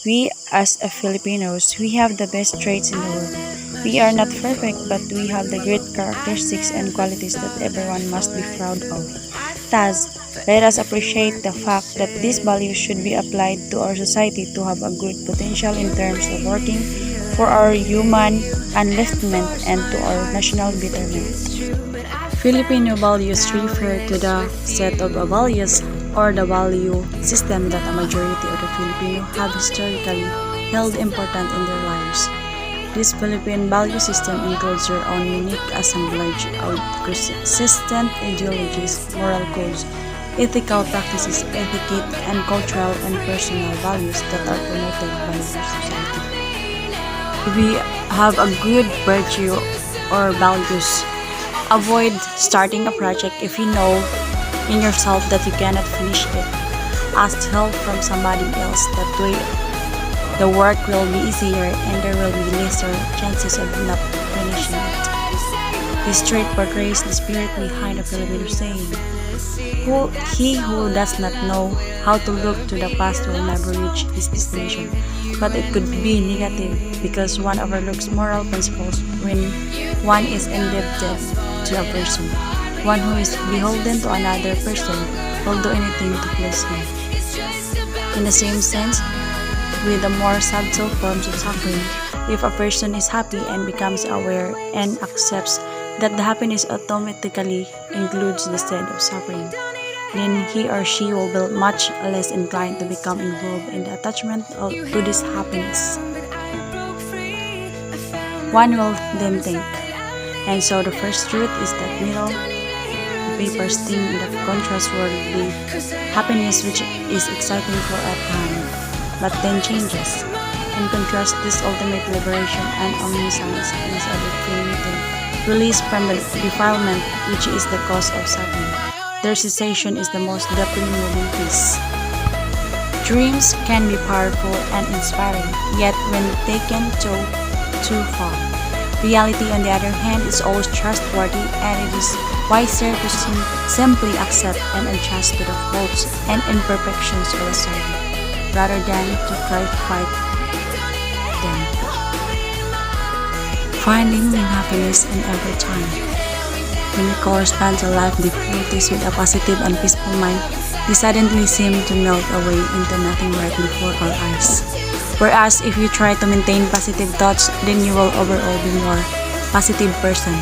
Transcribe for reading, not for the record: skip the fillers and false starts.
We as a Filipinos, we have the best traits in the world. We are not perfect, but we have the great characteristics and qualities that everyone must be proud of. Thus, let us appreciate the fact that these values should be applied to our society to have a good potential in terms of working for our human enliftment and to our national betterment. Filipino values refer to the set of values or the value system that a majority of the Filipino have historically held important in their lives. This Philippine value system includes their own unique assemblage of consistent ideologies, moral codes, ethical practices, etiquette, and cultural and personal values that are promoted by their society. If we have a good virtue or values, avoid starting a project if you know in yourself that you cannot finish it. Ask help from somebody else. That way, the work will be easier and there will be lesser chances of not finishing it. This trait portrays the spirit behind the Filipino saying, He who does not know how to look to the past will never reach his destination. But it could be negative because one overlooks moral principles when one is indebted to a person. One who is beholden to another person will do anything to please him. In the same sense, with the more subtle forms of suffering, if a person is happy and becomes aware and accepts that the happiness automatically includes the state of suffering, then he or she will be much less inclined to become involved in the attachment to this happiness. One will then think, and so the first truth is that middle papers sting in the contrast worldly happiness which is exciting for a time, but then changes. In contrast, this ultimate liberation and omniscience is a definitive release from the defilement which is the cause of suffering. Their cessation is the most deeply moving peace. Dreams can be powerful and inspiring, yet when taken too far. Reality, on the other hand, is always trustworthy, and it is wiser to simply accept and adjust to the faults and imperfections of a survey, rather than to try to fight them. Finding happiness in every time. When we correspond to life difficulties with a positive and peaceful mind, they suddenly seem to melt away into nothing right before our eyes. Whereas if you try to maintain positive thoughts, then you will overall be more positive person.